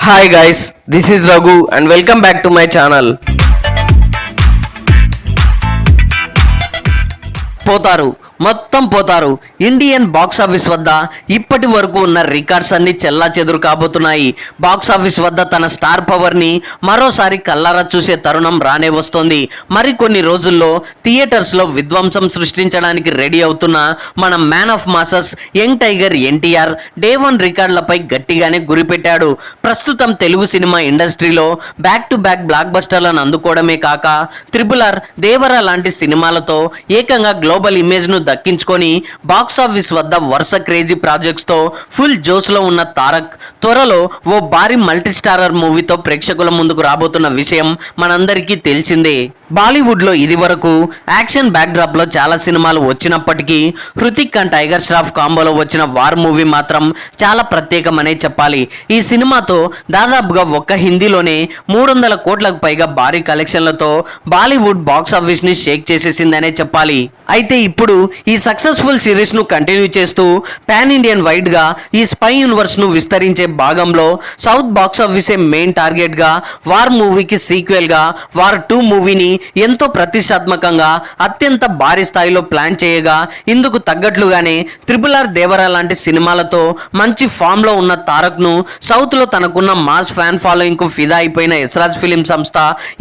Hi guys, this is Raghu and welcome back to my channel. మొత్తం పోతారు. Indian box office వద్ద ఇప్పటి వరకు ఉన్న రికార్డ్స్ అన్ని చెల్లా చెదురు కాబోతున్నాయి. బాక్స్ ఆఫీస్ వద్ద తన స్టార్ పవర్ ని మరోసారి కల్లారా చూసే తరుణం రానే వస్తోంది. మరికొన్ని రోజుల్లో థియేటర్స్ లో విధ్వంసం సృష్టించడానికి రెడీ అవుతున్న మన man of masses young tiger NTR day 1 రికార్డులపై గట్టిగానే గురిపెట్టాడు. ప్రస్తుతం తెలుగు సినిమా ఇండస్ట్రీలో బ్యాక్ టు బ్యాక్ బ్లాక్ బస్టర్లను అందుకోవడమే కాక RRR, దేవరా లాంటి సినిమాలతో ఏకంగా గ్లోబల్ ఇమేజ్ ను దక్కించుకొని బాక్స్ ఆఫీస్ వద్ద వరుస క్రేజీ ప్రాజెక్ట్స్ తో ఫుల్ జోస్ లో ఉన్న తారక్ త్వరలో ఓ భారీ మల్టీ స్టారర్ మూవీతో ప్రేక్షకుల ముందుకు రాబోతున్న విషయం మనందరికీ తెలిసిందే. బాలీవుడ్ లో ఇది వరకు యాక్షన్ బ్యాక్ డ్రాప్ లో చాలా సినిమాలు వచ్చినప్పటికీ హృతిక్ అండ్ టైగర్ ష్రాఫ్ కాంబోలో వచ్చిన వార్ మూవీ మాత్రం చాలా ప్రత్యేకమనే చెప్పాలి. ఈ సినిమాతో దాదాపుగా ఒక్క హిందీలోనే 300 కోట్లకు పైగా భారీ కలెక్షన్లతో బాలీవుడ్ బాక్స్ ఆఫీస్ ని షేక్ చేసేసిందనే చెప్పాలి. అయితే ఇప్పుడు ఈ సక్సెస్ఫుల్ సిరీస్ ను కంటిన్యూ చేస్తూ పాన్ ఇండియన్ వైడ్ గా ఈ స్పై యూనివర్స్ ను విస్తరించే భాగంలో సౌత్ బాక్స్ ఆఫీసే మెయిన్ టార్గెట్ గా వార్ మూవీకి సీక్వెల్ గా వార్ 2 మూవీని ఎంతో ప్రతిష్టాత్మకంగా అత్యంత భారీ స్థాయిలో ప్లాన్ చేయగా ఇందుకు తగ్గట్లుగానే RRR, దేవరా లాంటి సినిమాలతో మంచి ఫామ్ లో ఉన్న తారక్ ను సౌత్ లో తనకున్న మాస్ ఫ్యాన్ ఫాలోయింగ్ కు ఫిదా అయిపోయిన యశ్రాజ్ ఫిలిం సంస్థ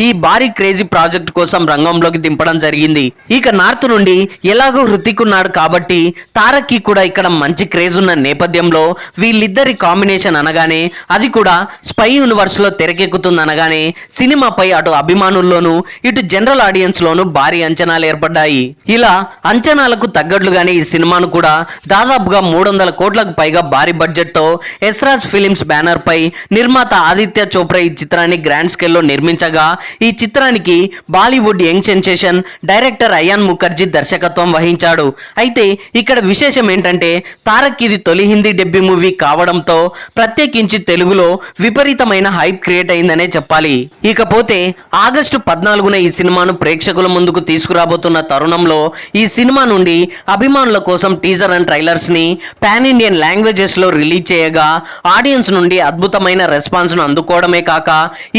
ఈ భారీ క్రేజీ ప్రాజెక్ట్ కోసం రంగంలోకి దింపడం జరిగింది. ఇక నార్త్ నుండి ఎలాగో హృతిక్ ఉన్నాడు కాబట్టి తారక్ కి కూడా ఇక్కడ మంచి క్రేజ్ ఉన్న నేపథ్యంలో వీళ్ళిద్దరి కాంబినేషన్ అనగానే అది కూడా స్పై యూనివర్స్ లో తెరకెక్కుతుంది అనగానే సినిమాపై అటు అభిమానుల్లోనూ ఇటు జనరల్ ఆడియన్స్ లోనూ భారీ అంచనాలు ఏర్పడ్డాయి. ఇలా అంచనాలకు తగ్గట్లుగానే ఈ సినిమాను కూడా దాదాపుగా 300 కోట్లకు పైగా భారీ బడ్జెట్ తో యశ్రాజ్ ఫిలిమ్స్ బ్యానర్ పై నిర్మాత ఆదిత్య చోప్రా ఈ చిత్రాన్ని గ్రాండ్ స్కేల్లో నిర్మించగా ఈ చిత్రానికి Bollywood young sensation director Ayan Mukerji దర్శకత్వం వహించాడు. అయితే ఇక్కడ విశేషం ఏంటంటే తారక్ ఇది తొలి హిందీ డెబ్యూ మూవీ కావడంతో ప్రత్యేకించి తెలుగులో విపరీతమైన హైప్ క్రియేట్ అయిందనే చెప్పాలి. ఇకపోతే ఆగస్టు 14న ఈ సినిమాను ప్రేక్షకుల ముందుకు తీసుకురాబోతున్న తరుణంలో ఈ సినిమా నుండి అభిమానుల కోసం టీజర్ అండ్ ట్రైలర్స్ ని పాన్ ఇండియన్ లాంగ్వేజెస్ లో రిలీజ్ చేయగా ఆడియన్స్ నుండి అద్భుతమైన రెస్పాన్స్ ను అందుకోవడమే కాక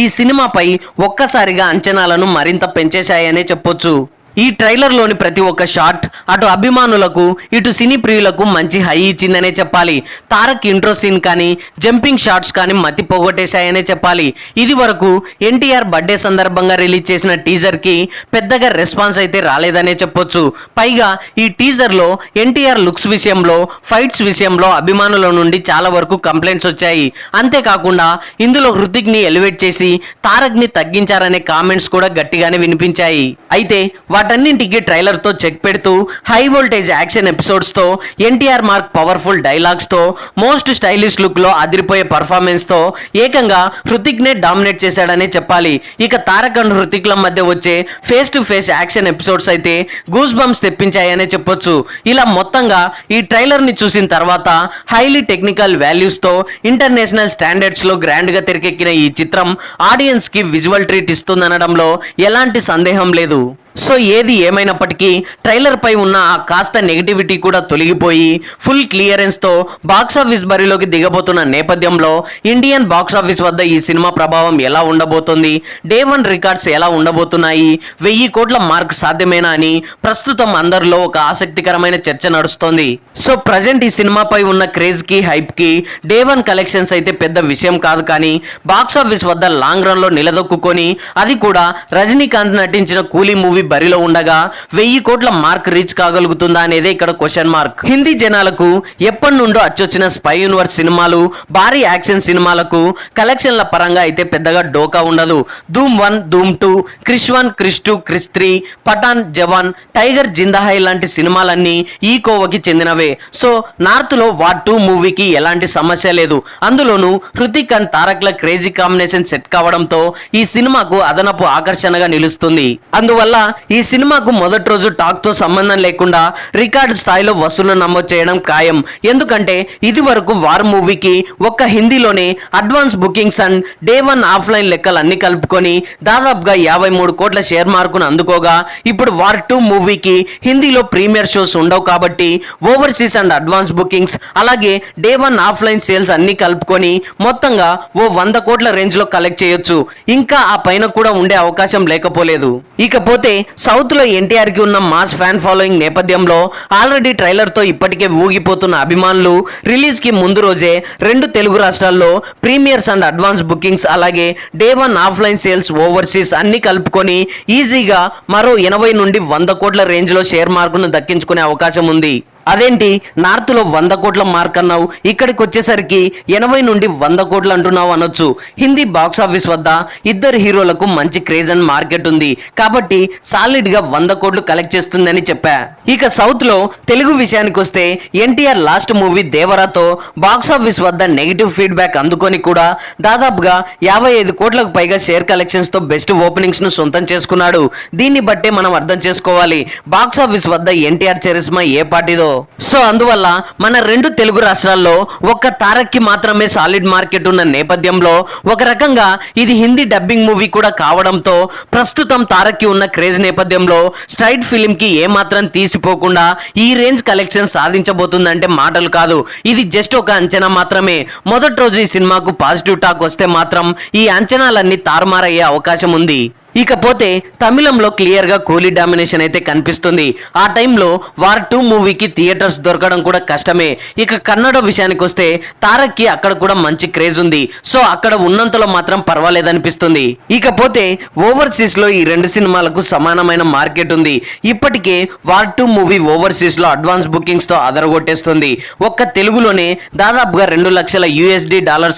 ఈ సినిమాపై ఒక్కసారిగా అంచనాలను మరింత పెంచేశాయనే చెప్పొచ్చు. ఈ ట్రైలర్ లోని ప్రతి ఒక్క షాట్ అటు అభిమానులకు ఇటు సినీ ప్రియులకు మంచి హై ఇచ్చిందనే చెప్పాలి. తారక్ ఇంట్రో సీన్ కానీ జంపింగ్ షాట్స్ కానీ మతి పోగొట్టేశాయనే చెప్పాలి. ఇది వరకు ఎన్టీఆర్ బర్త్డే సందర్భంగా రిలీజ్ చేసిన టీజర్ కి పెద్దగా రెస్పాన్స్ అయితే రాలేదనే చెప్పొచ్చు. పైగా ఈ టీజర్ లో ఎన్టీఆర్ లుక్స్ విషయంలో ఫైట్స్ విషయంలో అభిమానుల నుండి చాలా వరకు కంప్లైంట్స్ వచ్చాయి. అంతేకాకుండా ఇందులో హృతిక్ ని ఎలివేట్ చేసి తారక్ ని తగ్గించారనే కామెంట్స్ కూడా గట్టిగానే వినిపించాయి. అయితే వాటన్నింటికి ట్రైలర్ తో చెక్ పెడుతూ హై వోల్టేజ్ యాక్షన్ ఎపిసోడ్స్ తో ఎన్టీఆర్ మార్క్ పవర్ఫుల్ డైలాగ్స్ తో మోస్ట్ స్టైలిష్ లుక్ లో అదిరిపోయే పర్ఫార్మెన్స్ తో ఏకంగా హృతిక్ నే డామినేట్ చేశాడనే చెప్పాలి. ఇక తారక్ అండ్ హృతిక్ ల మధ్య వచ్చే face to face action episodes అయితే గూస్ బంప్స్ తెప్పించాయనే చెప్పొచ్చు. ఇలా మొత్తంగా ఈ ట్రైలర్ ని చూసిన తర్వాత హైలీ టెక్నికల్ వాల్యూస్ తో ఇంటర్నేషనల్ స్టాండర్డ్స్ లో గ్రాండ్ గా తెరకెక్కిన ఈ చిత్రం ఆడియన్స్ కి విజువల్ ట్రీట్ ఇస్తుందనడంలో ఎలాంటి సందేహం లేదు. సో ఏది ఏమైనప్పటికీ ట్రైలర్ పై ఉన్న ఆ కాస్త నెగిటివిటీ కూడా తొలగిపోయి ఫుల్ క్లియరెన్స్ తో బాక్స్ ఆఫీస్ బరిలోకి దిగబోతున్న నేపథ్యంలో ఇండియన్ బాక్స్ ఆఫీస్ వద్ద ఈ సినిమా ప్రభావం ఎలా ఉండబోతోంది, డే 1 రికార్డ్స్ ఎలా ఉండబోతున్నాయి, 1000 కోట్ల మార్క్ సాధ్యమేనా అని ప్రస్తుతం అందరిలో ఒక ఆసక్తికరమైన చర్చ నడుస్తోంది. సో ప్రజెంట్ ఈ సినిమాపై ఉన్న క్రేజ్ కి హైప్ కి డే 1 కలెక్షన్స్ అయితే పెద్ద విషయం కాదు, కానీ బాక్స్ ఆఫీస్ వద్ద లాంగ్ రన్ లో నిలదొక్కుని అది కూడా రజనీకాంత్ నటించిన కూలీ మూవీ బరిలో ఉండగా 1000 కోట్ల మార్క్ రీచ్ కాగలుగుతుందా అనేది ఇక్కడ క్వశ్చన్ మార్క్. హిందీ జనాలకు ఎప్పటి నుండో అచ్చొచ్చిన స్పై యూనివర్స్ సినిమాలు భారీ యాక్షన్ సినిమాలకు కలెక్షన్ల పరంగా అయితే పెద్దగా డోకా ఉండదు. ధూమ్ 1, ధూమ్ 2, క్రిష్ 1, క్రిష్ 2, క్రిష్ 3, పఠాన్, జవాన్, టైగర్ జిందాహై లాంటి సినిమాలన్నీ ఈ కోవకి చెందినవే. సో నార్త్ లో వార్ 2 మూవీకి ఎలాంటి సమస్య లేదు. అందులోనూ హృతిక్ అండ్ తారక్ ల క్రేజీ కాంబినేషన్ సెట్ కావడంతో ఈ సినిమాకు అదనపు ఆకర్షణగా నిలుస్తుంది. అందువల్ల ఈ సినిమాకు మొదటి రోజు టాక్ తో సంబంధం లేకుండా రికార్డు స్థాయిలో వసూలు నమోదు చేయడం ఖాయం. ఎందుకంటే ఇది వరకు వార్ మూవీకి ఒక్క హిందీలోనే advance bookings and day 1 offline లెక్కలు అన్ని కలుపుకొని దాదాపుగా 53 కోట్ల షేర్ మార్కును అందుకోగా, ఇప్పుడు వార్ 2 మూవీకి హిందీలో ప్రీమియర్ షోస్ ఉండవు కాబట్టి ఓవర్సీస్ అండ్ అడ్వాన్స్ బుకింగ్స్ అలాగే డే 1 ఆఫ్లైన్ సేల్స్ అన్ని కలుపుకొని మొత్తంగా ఓ 100 కోట్ల రేంజ్ లో కలెక్ట్ చేయొచ్చు. ఇంకా ఆ పైన కూడా ఉండే అవకాశం లేకపోలేదు. ఇకపోతే సౌత్ లో ఎన్టీఆర్ కి ఉన్న మాస్ ఫ్యాన్ ఫాలోయింగ్ నేపథ్యంలో ఆల్రెడీ ట్రైలర్ తో ఇప్పటికే ఊగిపోతున్న అభిమానులు రిలీజ్ కి ముందు రోజే 2 తెలుగు రాష్ట్రాల్లో ప్రీమియర్స్ అండ్ అడ్వాన్స్ బుకింగ్స్ అలాగే డే 1 ఆఫ్లైన్ సేల్స్ ఓవర్సీస్ అన్ని కలుపుకొని ఈజీగా మరో 80 నుండి 100 కోట్ల రేంజ్ లో షేర్ మార్కును దక్కించుకునే అవకాశం ఉంది. అదేంటి నార్త్ లో 100 కోట్ల మార్క్ అన్నావు, ఇక్కడికి వచ్చేసరికి 80 నుండి 100 కోట్లు అంటున్నావు అనొచ్చు. హిందీ బాక్స్ ఆఫీస్ వద్ద ఇద్దరు హీరోలకు మంచి క్రేజ్ అండ్ మార్కెట్ ఉంది కాబట్టి సాలిడ్ గా 100 కోట్లు కలెక్ట్ చేస్తుందని చెప్పా. ఇక సౌత్ లో తెలుగు విషయానికి వస్తే ఎన్టీఆర్ లాస్ట్ మూవీ దేవరాతో బాక్స్ ఆఫీస్ వద్ద నెగిటివ్ ఫీడ్బ్యాక్ అందుకొని కూడా దాదాపుగా 55 కోట్లకు పైగా షేర్ కలెక్షన్స్ తో బెస్ట్ ఓపెనింగ్స్ ను సొంతం చేసుకున్నాడు. దీన్ని బట్టే మనం అర్థం చేసుకోవాలి బాక్స్ ఆఫీస్ వద్ద ఎన్టీఆర్ చరిస్మా ఏ పార్టీదో. సో అందువల్ల మన 2 తెలుగు రాష్ట్రాల్లో ఒక్క తారక్కి మాత్రమే సాలిడ్ మార్కెట్ ఉన్న నేపథ్యంలో ఒక రకంగా ఇది హిందీ డబ్బింగ్ మూవీ కూడా కావడంతో ప్రస్తుతం తారక్కి ఉన్న క్రేజ్ నేపథ్యంలో స్ట్రైట్ ఫిలిం కి ఏమాత్రం తీసిపోకుండా ఈ రేంజ్ కలెక్షన్ సాధించబోతుందంటే మాటలు కాదు. ఇది జస్ట్ ఒక అంచనా మాత్రమే. మొదటి రోజు ఈ సినిమాకు పాజిటివ్ టాక్ వస్తే మాత్రం ఈ అంచనాలన్నీ తారుమారయ్యే అవకాశం ఉంది. ఇకపోతే తమిళంలో క్లియర్ గా కోహ్లీ డామినేషన్ అయితే కనిపిస్తుంది. ఆ టైంలో వార్ 2 మూవీకి థియేటర్స్ దొరకడం కూడా కష్టమే. ఇక కన్నడ విషయానికి వస్తే తారక్కి అక్కడ కూడా మంచి క్రేజ్ ఉంది. సో అక్కడ ఉన్నంతలో మాత్రం పర్వాలేదనిపిస్తుంది. ఇకపోతే ఓవర్సీస్ లో ఈ 2 సినిమాలకు సమానమైన మార్కెట్ ఉంది. ఇప్పటికే వార్ 2 మూవీ ఓవర్సీస్ లో అడ్వాన్స్ బుకింగ్స్ తో అదరగొట్టేస్తుంది. ఒక్క తెలుగులోనే దాదాపుగా $2 లక్షల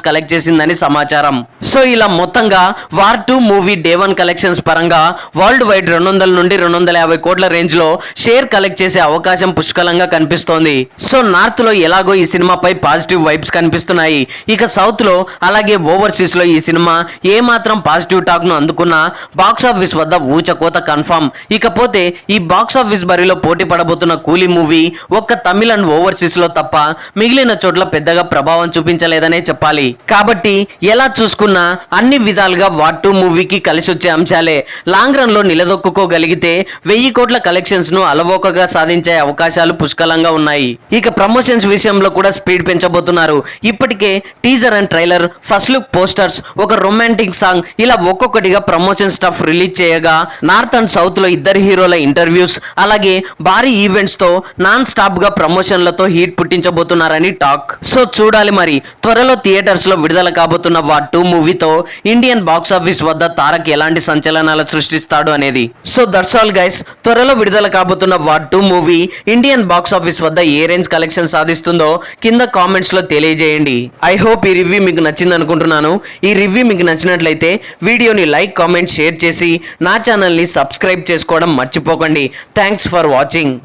కలెక్ట్ చేసిందని సమాచారం. సో ఇలా మొత్తంగా వార్ 2 మూవీ డే 1 కలెక్షన్ పరంగా వరల్డ్ వైడ్ 200 నుండి 250 కోట్ల రేంజ్ లో షేర్ కలెక్ట్ చేసే అవకాశం పుష్కలంగా కనిపిస్తోంది. సో నార్త్ లో ఎలాగో ఈ సినిమాపై పాజిటివ్ వైబ్స్ కనిపిస్తున్నాయి. ఇక సౌత్ లో అలాగే ఓవర్సీస్ లో ఈ సినిమా ఏ మాత్రం పాజిటివ్ టాక్ ను అందుకున్నా బాక్స్ ఆఫీస్ వద్ద ఊచకోత కన్ఫర్మ్. ఇకపోతే ఈ బాక్స్ ఆఫీస్ బరిలో పోటీ పడబోతున్న కూలీ మూవీ ఒక్క తమిళ అండ్ ఓవర్సీస్ లో తప్ప మిగిలిన చోట్ల పెద్దగా ప్రభావం చూపించలేదనే చెప్పాలి. కాబట్టి ఎలా చూసుకున్నా అన్ని విధాలుగా వార్ 2 మూవీకి కలిసి వచ్చే అంశాలే. లాంగ్ రన్ లో నిలదొక్కుకోగలిగితే 1000 కోట్ల కలెక్షన్స్ ను అలవోకగా సాధించే అవకాశాలు పుష్కలంగా ఉన్నాయి. ఇక ప్రమోషన్స్ విషయంలో కూడా స్పీడ్ పెంచబోతున్నారు. ఇప్పటికే teaser and trailer, first look posters, ఒక రొమాంటిక్ సాంగ్ ఇలా ఒక్కొక్కటిగా ప్రమోషన్ స్టఫ్ రిలీజ్ చేయగా నార్త్ అండ్ సౌత్ లో ఇద్దరు హీరోల ఇంటర్వ్యూస్ అలాగే భారీ ఈవెంట్స్ తో నాన్ స్టాప్ గా ప్రమోషన్లతో హీట్ పుట్టించబోతున్నారని టాక్. సో చూడాలి మరి త్వరలో థియేటర్స్ లో విడుదల కాబోతున్న వార్ 2 మూవీతో ఇండియన్ బాక్స్ ఆఫీస్ వద్ద తారక్ ఎలాంటి సంచలనాలు సృష్టిస్తాడు అనేది. So that's all guys. త్వరలో విడుదల కాబోతున్న war 2 movie Indian box office వద్ద ఏ రేంజ్ కలెక్షన్ సాధిస్తుందో కింద కామెంట్స్ లో తెలియజేయండి. ఐ హోప్ ఈ రివ్యూ మీకు నచ్చింది అనుకుంటున్నాను. ఈ రివ్యూ మీకు నచ్చినట్లయితే వీడియోని లైక్, కామెంట్, షేర్ చేసి నా ఛానల్ని సబ్స్క్రైబ్ చేసుకోవడం మర్చిపోకండి. Thanks for watching.